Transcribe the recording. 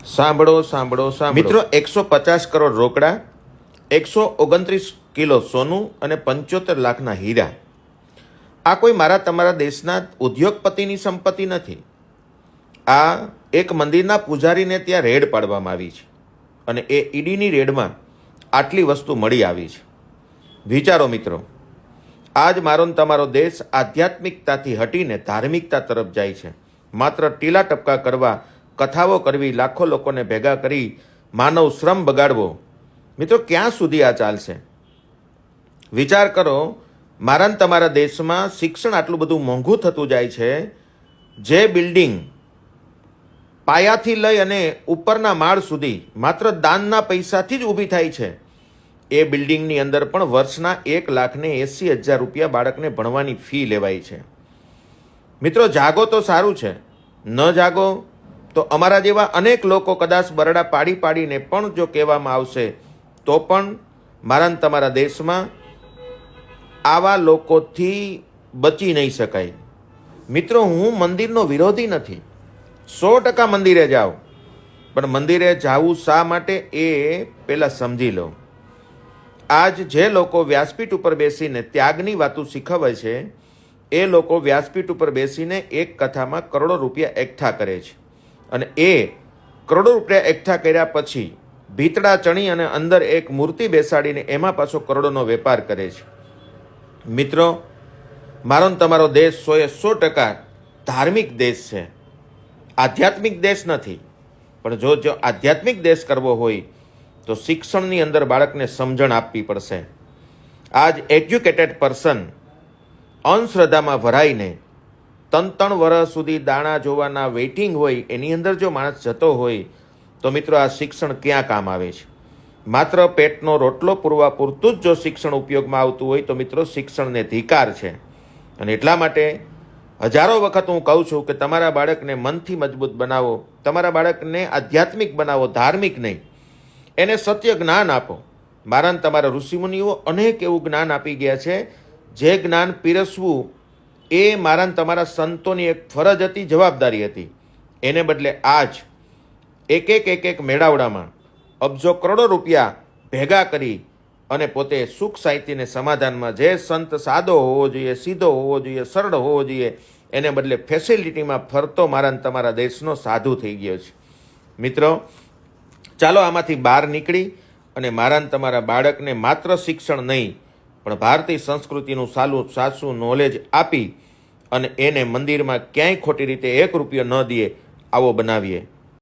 સાંભળો સાંભળો સાંભળો મિત્રો, 150 કરોડ રોકડા, 129 કિલો સોનું અને 75 લાખના હીરા. આ કોઈ મારા તમારા દેશના ઉદ્યોગપતિની સંપત્તિ નથી. આ એક મંદિરના પૂજારીને ત્યાં રેડ પાડવામાં આવી છે અને એ ઈડીની રેડમાં આટલી વસ્તુ મળી આવી છે. વિચારો મિત્રો, આજ મારો ને તમારો દેશ આધ્યાત્મિકતાથી હટીને ધાર્મિકતા તરફ જાય છે. માત્ર ટીલા ટપકા કરવા, કથાઓ કરવી, લાખો લોકોને ભેગા કરી માનવ શ્રમ બગાડવો. મિત્રો, ક્યાં સુધી આ ચાલશે? વિચાર કરો, મારા ને તમારા દેશમાં શિક્ષણ આટલું બધું મોંઘું થતું જાય છે. જે બિલ્ડિંગ પાયાથી લઈ અને ઉપરના માળ સુધી માત્ર દાનના પૈસાથી જ ઊભી થાય છે, એ બિલ્ડિંગની અંદર પણ વર્ષના 1,80,000 રૂપિયા બાળકને ભણવાની ફી લેવાય છે. મિત્રો, જાગો તો સારું છે, ન જાગો તો અમારા જેવા અનેક લોકો કદાચ બરડા પાડી પાડીને પણ જો કહેવામાં આવશે તો પણ મારા ને તમારા દેશમાં આવા લોકોથી બચી નહીં શકાય. મિત્રો, હું મંદિરનો વિરોધી નથી, 100% મંદિરે જાઓ, પણ મંદિરે જવું શા માટે એ પહેલાં સમજી લો. આજ જે લોકો વ્યાસપીઠ ઉપર બેસીને ત્યાગની વાતો શીખવે છે, એ લોકો વ્યાસપીઠ ઉપર બેસીને એક કથામાં કરોડો રૂપિયા એકઠા કરે છે અને એ કરોડો રૂપિયા એકઠા કર્યા પછી ભીતડા ચણી અને અંદર એક મૂર્તિ બેસાડીને એમાં પાછો કરોડોનો વેપાર કરે છે. મિત્રો, મારો ને તમારો દેશ 100% ધાર્મિક દેશ છે, આધ્યાત્મિક દેશ નથી. પણ જો આધ્યાત્મિક દેશ કરવો હોય તો શિક્ષણની અંદર બાળકને સમજણ આપવી પડશે. આજ એજ્યુકેટેડ પર્સન અંધશ્રદ્ધામાં ભરાઈને 3 વર્ષ સુધી દાણા જોવાના વેઇટિંગ હોય, એની અંદર જો માણસ જતો હોય તો મિત્રો, આ શિક્ષણ ક્યાં કામ આવે છે? માત્ર પેટનો રોટલો પૂરવા પૂરતું જ જો શિક્ષણ ઉપયોગમાં આવતું હોય તો મિત્રો, શિક્ષણને ધિકાર છે. અને એટલા માટે હજારો વખત હું કહું છું કે તમારા બાળકને મનથી મજબૂત બનાવો, તમારા બાળકને આધ્યાત્મિક બનાવો, ધાર્મિક નહીં. એને સત્ય જ્ઞાન આપો. મારા તમારા ઋષિમુનિઓ અનેક એવું જ્ઞાન આપી ગયા છે, જે જ્ઞાન પીરસવું એ મારા તમારા સંતોની એક ફરજ હતી, જવાબદારી હતી. એને બદલે આજ એક મેળાવડામાં અબજો કરોડો રૂપિયા ભેગા કરી અને પોતે સુખ શાંતિને સમાધાનમાં, જે સંત સાદો હોવો જોઈએ, સીધો હોવો જોઈએ, સરળ હોવો જોઈએ, એને બદલે ફેસિલિટીમાં ફરતો મારા તમારા દેશનો સાધુ થઈ ગયો છે. મિત્રો, ચાલો આમાંથી બહાર નીકળી અને મારા તમારા બાળકને માત્ર શિક્ષણ નહીં પણ ભારતીય સંસ્કૃતિનું સાચું નોલેજ આપી અને એને મંદિરમાં ક્યાંય ખોટી રીતે 1 રૂપિયો ન દે આવો બનાવીએ.